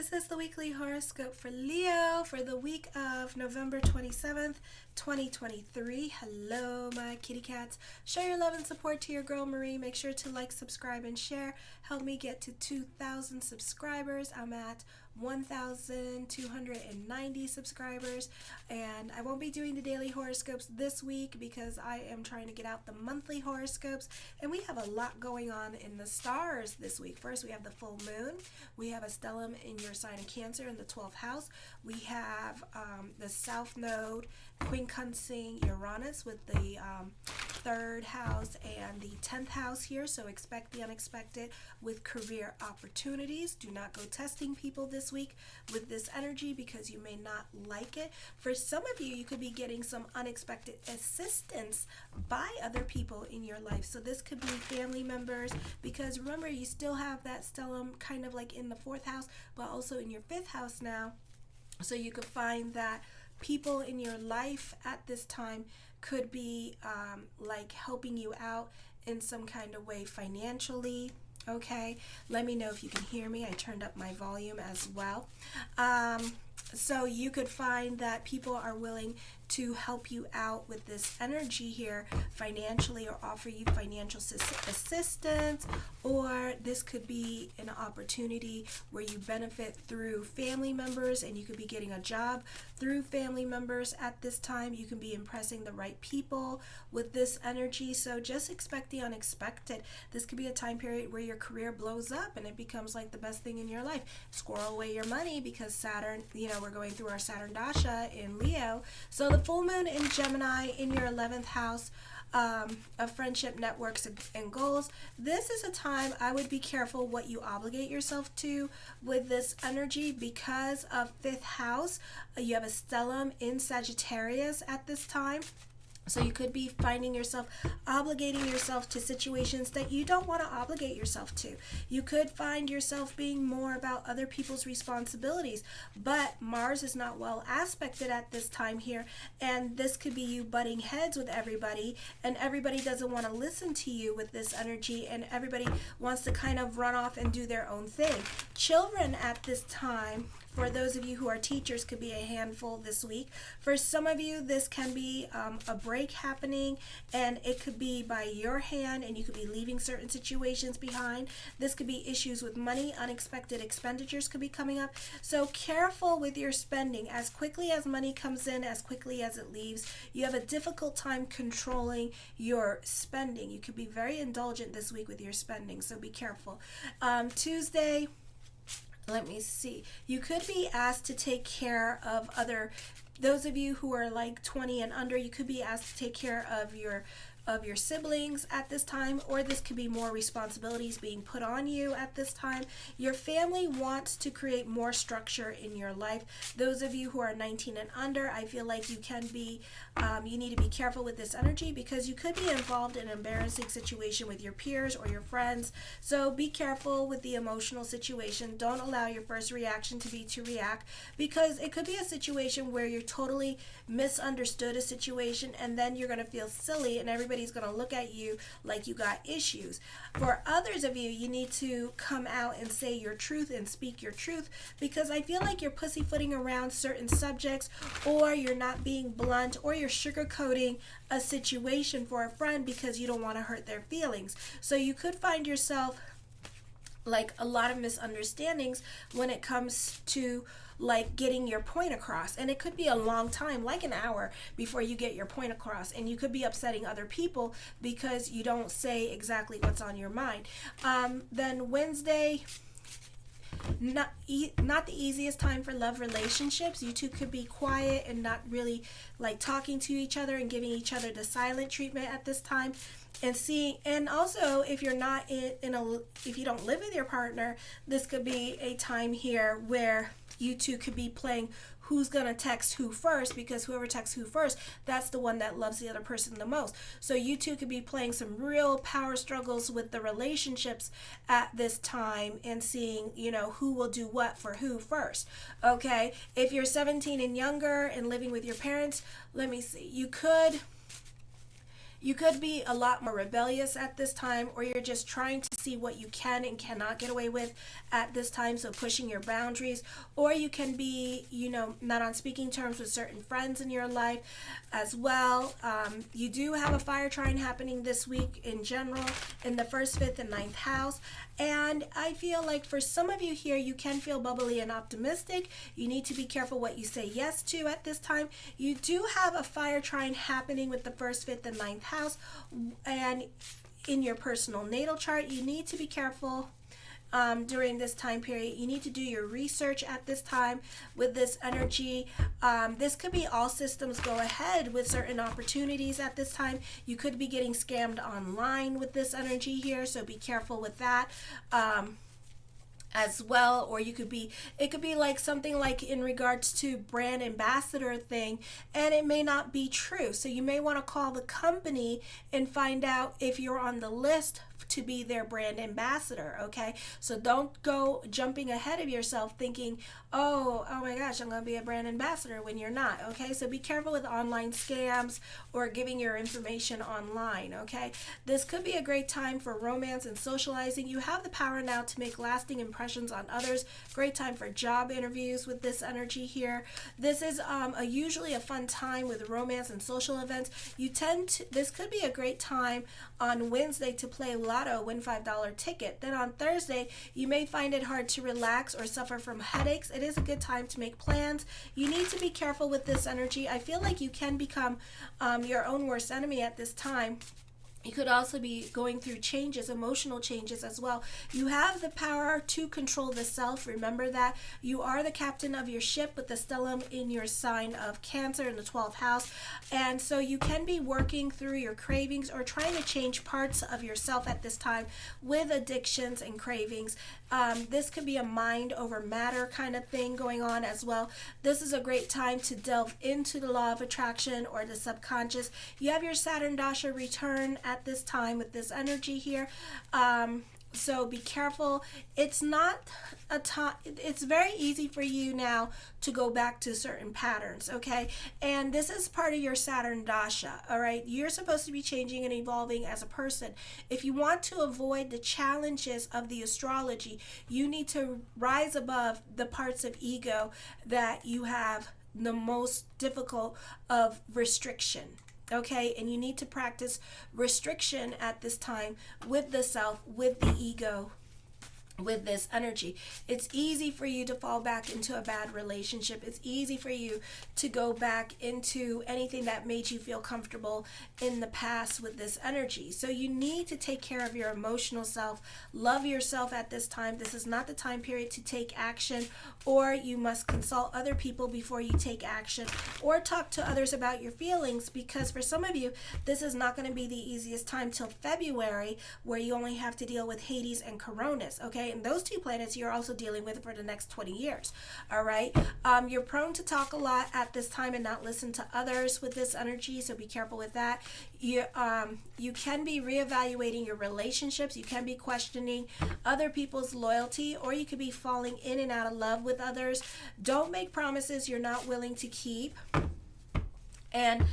This is the weekly horoscope for Leo for the week of November 27th, 2023. Hello, my kitty cats. Show your love and support to your girl Marie. Make sure to like, subscribe, and share. Help me get to 2,000 subscribers. I'm at 1,290 subscribers, and I won't be doing the daily horoscopes this week because I am trying to get out the monthly horoscopes, and we have a lot going on in the stars this week. First, we have the full moon. We have a stellium in your sign of Cancer in the 12th house. We have the south node quincunxing Uranus with the 3rd house and the 10th house here, so expect the unexpected with career opportunities. Do not go testing people this week with this energy because you may not like it. For some of you, you could be getting some unexpected assistance by other people in your life. So this could be family members, because remember, you still have that stellium kind of like in the 4th house, but also in your 5th house now. So you could find that people in your life at this time could be like helping you out in some kind of way financially. Okay, let me know if you can hear me. I turned up my volume as well. So you could find that people are willing to help you out with this energy here financially, or offer you financial assistance, or this could be an opportunity where you benefit through family members, and you could be getting a job through family members at this time. You can be impressing the right people with this energy, so just expect the unexpected. This could be a time period where your career blows up and it becomes like the best thing in your life. Squirrel away your money, because Saturn, we're going through our Saturn Dasha in Leo. So the full moon in Gemini in your 11th house of friendship, networks, and goals. This is a time I would be careful what you obligate yourself to with this energy, because of 5th house. You have a stellium in Sagittarius at this time. So you could be finding yourself obligating yourself to situations that you don't want to obligate yourself to. You could find yourself being more about other people's responsibilities, but Mars is not well aspected at this time here, and this could be you butting heads with everybody, and everybody doesn't want to listen to you with this energy, and everybody wants to kind of run off and do their own thing. Children at this time, for those of you who are teachers, could be a handful this week. For some of you, this can be a break happening, and it could be by your hand, and you could be leaving certain situations behind. This could be issues with money. Unexpected expenditures could be coming up. So careful with your spending. As quickly as money comes in, as quickly as it leaves. You have a difficult time controlling your spending. You could be very indulgent this week with your spending, so be careful. Tuesday, let me see. You could be asked to take care of those of you who are like 20 and under, you could be asked to take care of your siblings at this time, or this could be more responsibilities being put on you at this time. Your family wants to create more structure in your life. Those of you who are 19 and under, I feel like you can be, you need to be careful with this energy, because you could be involved in an embarrassing situation with your peers or your friends. So be careful with the emotional situation. Don't allow your first reaction to be to react, because it could be a situation where you're totally misunderstood a situation, and then you're going to feel silly, and everybody's going to look at you like you got issues. For others of you, you need to come out and say your truth and speak your truth, because I feel like you're pussyfooting around certain subjects, or you're not being blunt, or you're sugarcoating a situation for a friend because you don't want to hurt their feelings. So you could find yourself like a lot of misunderstandings when it comes to like getting your point across, and it could be a long time, like an hour, before you get your point across, and you could be upsetting other people because you don't say exactly what's on your mind. Then Wednesday, not the easiest time for love relationships. You two could be quiet and not really like talking to each other and giving each other the silent treatment at this time. And also, if you're not if you don't live with your partner, this could be a time here where you two could be playing who's gonna text who first, because whoever texts who first, that's the one that loves the other person the most. So you two could be playing some real power struggles with the relationships at this time, and seeing, who will do what for who first. Okay, if you're 17 and younger and living with your parents, let me see, you could You could be a lot more rebellious at this time, or you're just trying to see what you can and cannot get away with at this time, so pushing your boundaries. Or you can be, not on speaking terms with certain friends in your life as well. You do have a fire trine happening this week in general in the 1st, 5th, and 9th house. And I feel like for some of you here, you can feel bubbly and optimistic. You need to be careful what you say yes to at this time. You do have a fire trine happening with the 1st, 5th, and 9th house. And in your personal natal chart, you need to be careful during this time period. You need to do your research at this time with this energy. This could be all systems go ahead with certain opportunities at this time. You could be getting scammed online with this energy here, so be careful with that. As well, or it could be like something like in regards to brand ambassador thing, and it may not be true. So you may want to call the company and find out if you're on the list to be their brand ambassador. Okay, so don't go jumping ahead of yourself thinking, oh my gosh, I'm going to be a brand ambassador when you're not. Okay, so be careful with online scams or giving your information online. Okay, this could be a great time for romance and socializing. You have the power now to make lasting impressions on others. Great time for job interviews with this energy here. This is usually a fun time with romance and social events. This could be a great time on Wednesday to play lotto, win $5 ticket. Then on Thursday, you may find it hard to relax or suffer from headaches. It is a good time to make plans. You need to be careful with this energy. I feel like you can become your own worst enemy at this time. You could also be going through changes, emotional changes as well. You have the power to control the self. Remember that you are the captain of your ship with the stellium in your sign of Cancer in the 12th house. And so you can be working through your cravings or trying to change parts of yourself at this time with addictions and cravings. This could be a mind over matter kind of thing going on as well. This is a great time to delve into the law of attraction or the subconscious. You have your Saturn Dasha return at this time with this energy here. So be careful. It's not a time, it's very easy for you now to go back to certain patterns, okay? And this is part of your Saturn Dasha, all right? You're supposed to be changing and evolving as a person. If you want to avoid the challenges of the astrology, you need to rise above the parts of ego that you have the most difficult of restriction. Okay, and you need to practice restriction at this time with the self, with the ego, with this energy. It's easy for you to fall back into a bad relationship. It's easy for you to go back into anything that made you feel comfortable in the past with this energy. So you need to take care of your emotional self, love yourself at this time. This is not the time period to take action, or you must consult other people before you take action, or talk to others about your feelings, because for some of you, this is not going to be the easiest time till February, where you only have to deal with Hades and Coronis, okay? And those two planets you're also dealing with for the next 20 years, all right? You're prone to talk a lot at this time and not listen to others with this energy, so be careful with that. You can be reevaluating your relationships. You can be questioning other people's loyalty, or you could be falling in and out of love with others. Don't make promises you're not willing to keep. And,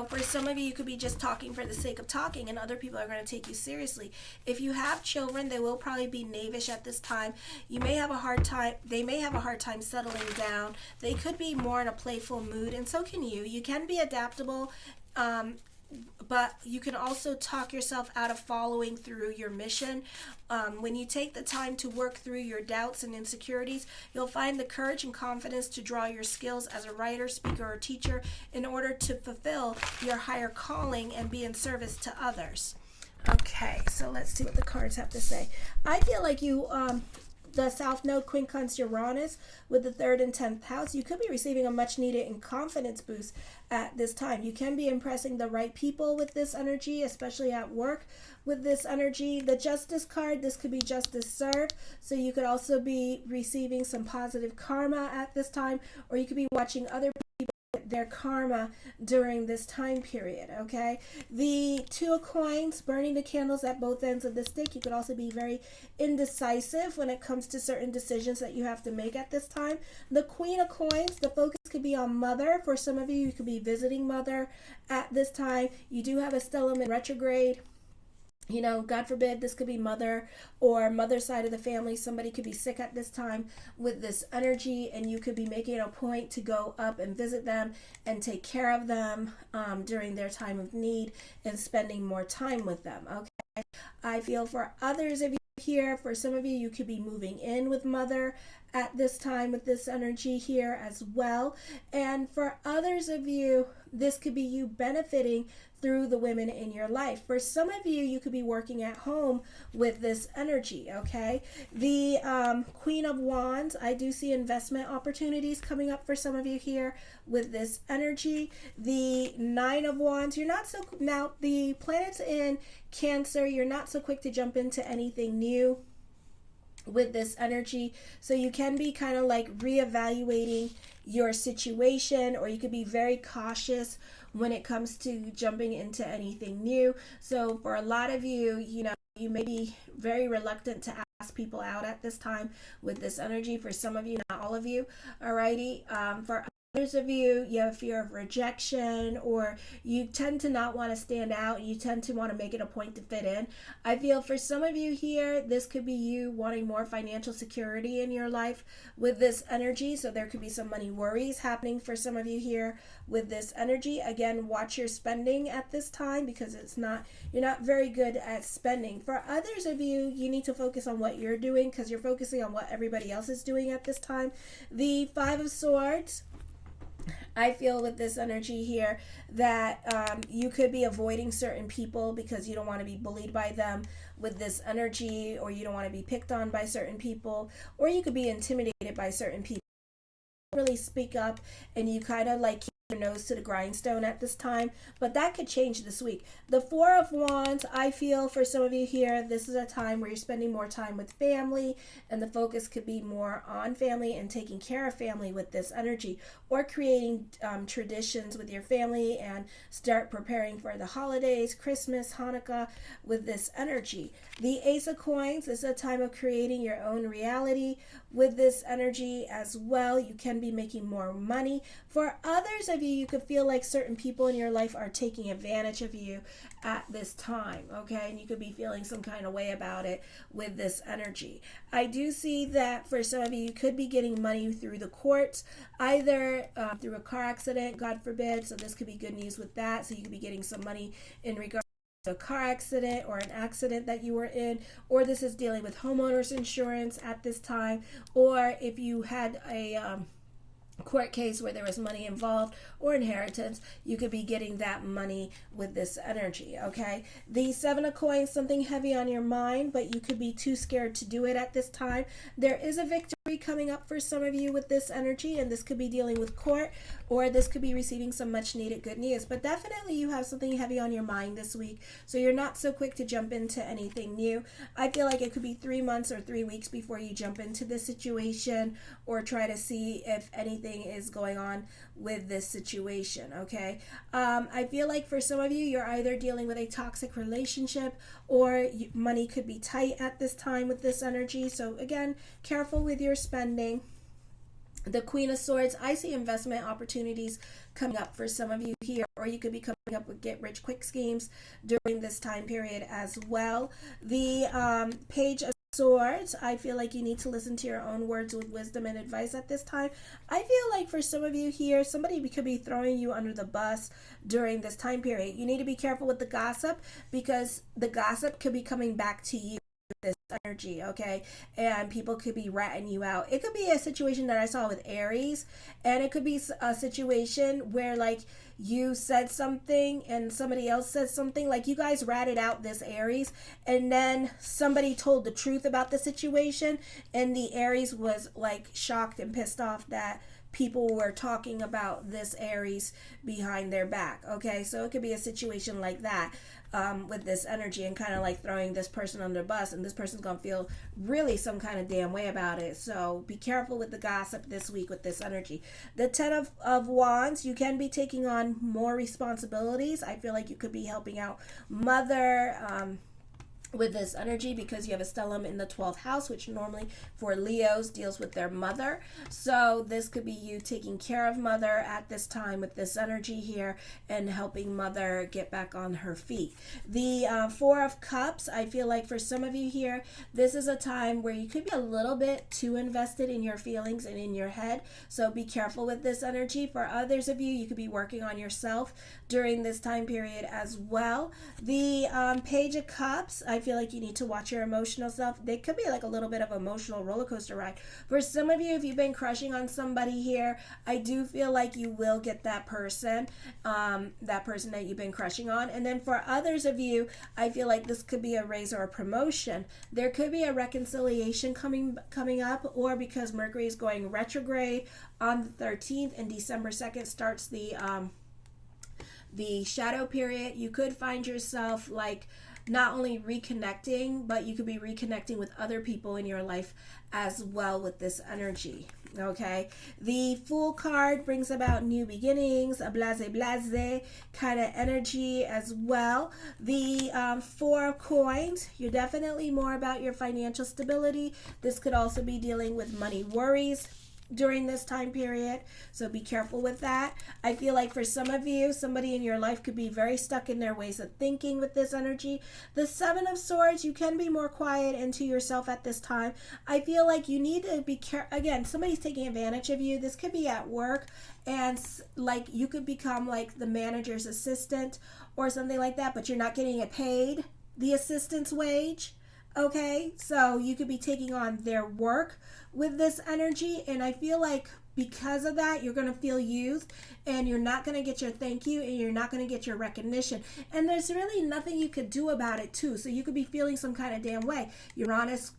for some of you, you could be just talking for the sake of talking, and other people are going to take you seriously. If you have children, they will probably be knavish at this time. They may have a hard time settling down. They could be more in a playful mood, and so can you. You can be adaptable, but you can also talk yourself out of following through your mission. When you take the time to work through your doubts and insecurities, you'll find the courage and confidence to draw your skills as a writer, speaker, or teacher in order to fulfill your higher calling and be in service to others. Okay, so let's see what the cards have to say. I feel like the South Node quincunx Uranus with the 3rd and 10th house, you could be receiving a much needed and confidence boost at this time. You can be impressing the right people with this energy, especially at work with this energy. The Justice card, this could be justice served, so you could also be receiving some positive karma at this time, or you could be watching other people get their karma during this time period, okay? The Two of Coins, burning the candles at both ends of the stick. You could also be very indecisive when it comes to certain decisions that you have to make at this time. The Queen of Coins, the focus could be on mother. For some of you, you could be visiting mother at this time. You do have a stellium in retrograde. You know, God forbid, this could be mother or mother side of the family. Somebody could be sick at this time with this energy, and you could be making a point to go up and visit them and take care of them during their time of need and spending more time with them, okay? I feel for others of you here, for some of you, you could be moving in with mother at this time with this energy here as well. And for others of you, this could be you benefiting through the women in your life. For some of you, you could be working at home with this energy, okay? The Queen of Wands, I do see investment opportunities coming up for some of you here with this energy. The Nine of Wands, you're not so, now the planets in Cancer, you're not so quick to jump into anything new with this energy, so you can be kind of like reevaluating your situation, or you could be very cautious when it comes to jumping into anything new. So for a lot of you, you know, you may be very reluctant to ask people out at this time with this energy. For some of you, not all of you, alrighty. For others of you, you have fear of rejection, or you tend to not want to stand out. You tend to want to make it a point to fit in. I feel for some of you here, this could be you wanting more financial security in your life with this energy. So there could be some money worries happening for some of you here with this energy. Again, watch your spending at this time, because you're not very good at spending. For others of you, you need to focus on what you're doing, because you're focusing on what everybody else is doing at this time. The Five of Swords, I feel with this energy here that you could be avoiding certain people because you don't want to be bullied by them with this energy, or you don't want to be picked on by certain people, or you could be intimidated by certain people. Really speak up, and you kind of like keep your nose to the grindstone at this time, but that could change this week. The Four of Wands, I feel for some of you here, this is a time where you're spending more time with family, and the focus could be more on family and taking care of family with this energy, or creating traditions with your family and start preparing for the holidays, Christmas, Hanukkah with this energy. The Ace of Coins, this is a time of creating your own reality with this energy as well. You can be making more money. For others of you, you could feel like certain people in your life are taking advantage of you at this time, okay? And you could be feeling some kind of way about it with this energy. I do see that for some of you, you could be getting money through the courts, either through a car accident, God forbid. So this could be good news with that. So you could be getting some money in regards a car accident or an accident that you were in, or this is dealing with homeowners insurance at this time, or if you had a court case where there was money involved or inheritance, you could be getting that money with this energy, okay? The Seven of Coins, something heavy on your mind, but you could be too scared to do it at this time. There is a victory coming up for some of you with this energy, and this could be dealing with court, or this could be receiving some much needed good news, but definitely you have something heavy on your mind this week, so you're not so quick to jump into anything new. I feel like it could be 3 months or 3 weeks before you jump into this situation or try to see if anything is going on with this situation, okay? I feel like for some of you, you're either dealing with a toxic relationship, or money could be tight at this time with this energy. So again, careful with your spending. The Queen of Swords, I see investment opportunities coming up for some of you here, or you could be coming up with get-rich-quick schemes during this time period as well. The Page of Swords, I feel like you need to listen to your own words with wisdom and advice at this time. I feel like for some of you here, somebody could be throwing you under the bus during this time period. You need to be careful with the gossip, because the gossip could be coming back to you. This energy, okay? And people could be ratting you out. It could be a situation that I saw with Aries, and it could be a situation where like you said something and somebody else said something, like you guys ratted out this Aries, and then somebody told the truth about the situation, and the Aries was like shocked and pissed off that people were talking about this Aries behind their back. Okay, so it could be a situation like that with this energy, and kind of like throwing this person under the bus, and this person's gonna feel really some kind of damn way about it. So be careful with the gossip this week with this energy. The Ten of Wands, you can be taking on more responsibilities. I feel like you could be helping out mother, with this energy, because you have a stellium in the 12th house, which normally for Leos deals with their mother. So this could be you taking care of mother at this time with this energy here, and helping mother get back on her feet. The Four of Cups, I feel like for some of you here, this is a time where you could be a little bit too invested in your feelings and in your head. So be careful with this energy. For others of you, you could be working on yourself during this time period as well. The Page of Cups, I feel like you need to watch your emotional self. They could be like a little bit of emotional roller coaster ride. For some of you, if you've been crushing on somebody here, I do feel like you will get that person that you've been crushing on. And then for others of you, I feel like this could be a raise or a promotion. There could be a reconciliation coming up, or because Mercury is going retrograde on the 13th, and December 2nd starts the shadow period, you could find yourself like not only reconnecting, but you could be reconnecting with other people in your life as well with this energy. Okay, the Fool card brings about new beginnings, a blase kind of energy as well. The Four of Coins, you're definitely more about your financial stability. This could also be dealing with money worries during this time period, so be careful with that. I feel like for some of you, somebody in your life could be very stuck in their ways of thinking with this energy. The Seven of Swords, you can be more quiet into yourself at this time. I feel like you need to be careful. Again, somebody's taking advantage of you. This could be at work, and like you could become like the manager's assistant or something like that, but you're not getting it paid the assistant's wage. Okay, so you could be taking on their work with this energy, and I feel like because of that, you're going to feel used, and you're not going to get your thank you, and you're not going to get your recognition, and there's really nothing you could do about it too. So you could be feeling some kind of damn way. Uranus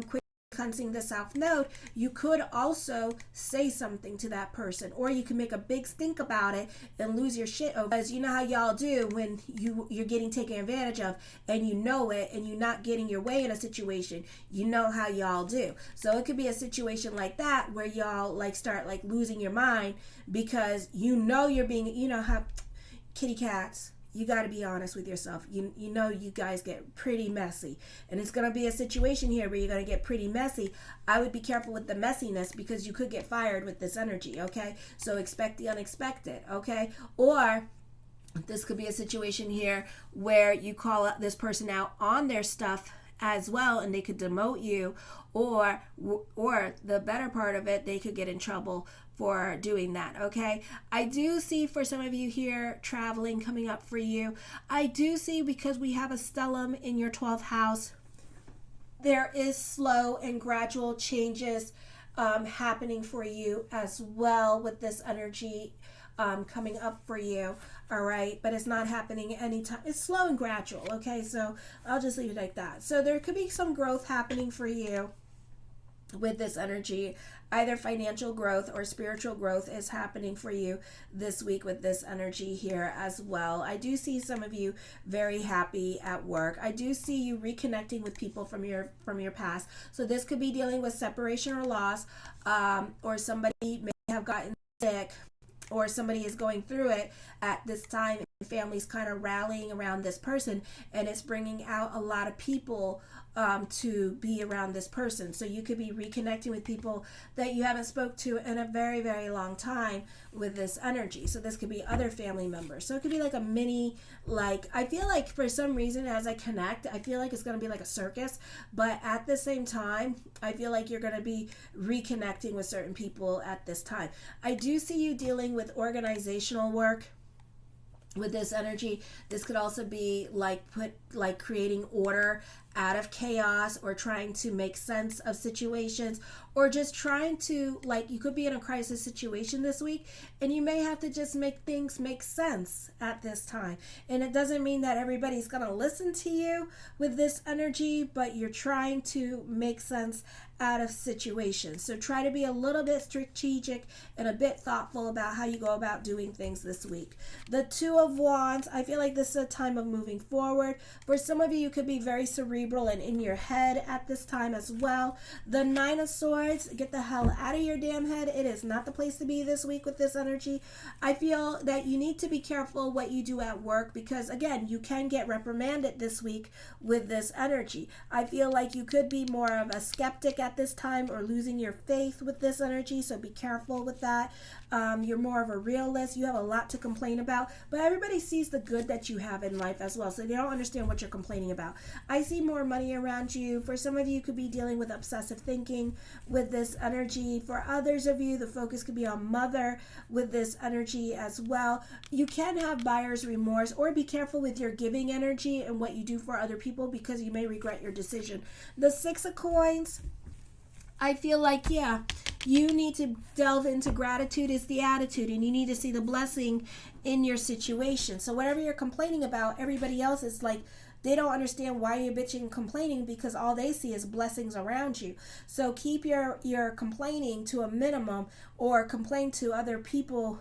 quick cleansing the South Node, you could also say something to that person, or you can make a big stink about it and lose your shit over, because you know how y'all do when you're getting taken advantage of, and you know it, and you're not getting your way in a situation. You know how y'all do. So it could be a situation like that where y'all like start like losing your mind, because you know you're being, you know how kitty cats, you got to be honest with yourself. You know you guys get pretty messy. And it's going to be a situation here where you're going to get pretty messy. I would be careful with the messiness, because you could get fired with this energy, okay? So expect the unexpected, okay? Or this could be a situation here where you call this person out on their stuff as well, and they could demote you, or the better part of it, they could get in trouble for doing that. Okay, I do see for some of you here traveling coming up for you. I do see, because we have a stellium in your 12th house, there is slow and gradual changes happening for you as well with this energy coming up for you. All right, but it's not happening anytime. It's slow and gradual. Okay, so I'll just leave it like that. So there could be some growth happening for you with this energy. Either financial growth or spiritual growth is happening for you this week with this energy here as well. I do see some of you very happy at work. I do see you reconnecting with people from your past. So this could be dealing with separation or loss, or somebody may have gotten sick, or somebody is going through it at this time, and families kind of rallying around this person, and it's bringing out a lot of people to be around this person. So you could be reconnecting with people that you haven't spoke to in a very, very long time with this energy. So this could be other family members. So it could be like a mini, like, I feel like for some reason as I connect, I feel like it's going to be like a circus, but at the same time, I feel like you're going to be reconnecting with certain people at this time. I do see you dealing with organizational work with this energy. This could also be like creating order out of chaos, or trying to make sense of situations, or just trying to, like, you could be in a crisis situation this week, and you may have to just make things make sense at this time. And it doesn't mean that everybody's going to listen to you with this energy, but you're trying to make sense out of situations. So try to be a little bit strategic and a bit thoughtful about how you go about doing things this week. The Two of Wands, I feel like this is a time of moving forward. For some of you, you could be very cerebral and in your head at this time as well. The Nine of Swords, get the hell out of your damn head. It is not the place to be this week with this energy. I feel that you need to be careful what you do at work because, again, you can get reprimanded this week with this energy. I feel like you could be more of a skeptic at this time or losing your faith with this energy, so be careful with that. You're more of a realist. You have a lot to complain about, but everybody sees the good that you have in life as well, so they don't understand what you're complaining about. I see more money around you. For some of you, you could be dealing with obsessive thinking with this energy. For others of you, the focus could be on mother with this energy as well. You can have buyer's remorse, or be careful with your giving energy and what you do for other people because you may regret your decision. The Six of Coins, I feel like, yeah, you need to delve into gratitude is the attitude, and you need to see the blessing in your situation. So whatever you're complaining about, everybody else is like, they don't understand why you're bitching and complaining because all they see is blessings around you. So keep your complaining to a minimum, or complain to other people,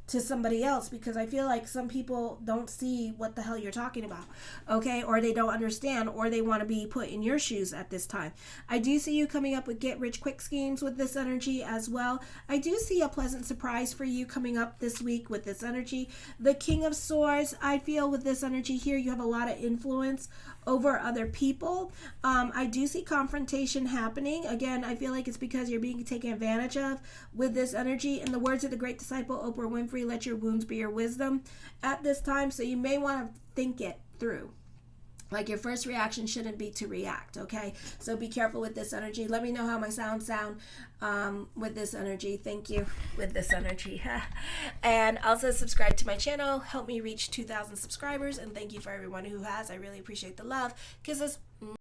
to somebody else, because I feel like some people don't see what the hell you're talking about, okay? Or they don't understand, or they want to be put in your shoes at this time. I do see you coming up with get-rich-quick schemes with this energy as well. I do see a pleasant surprise for you coming up this week with this energy. The King of Swords, I feel with this energy here, you have a lot of influence over other people. I do see confrontation happening. Again, I feel like it's because you're being taken advantage of with this energy. In the words of the great disciple Oprah Winfrey, let your wounds be your wisdom at this time. So you may want to think it through. Like, your first reaction shouldn't be to react, okay? So be careful with this energy. Let me know how my sound with this energy. Thank you with this energy. And also subscribe to my channel. Help me reach 2,000 subscribers. And thank you for everyone who has. I really appreciate the love. Kisses.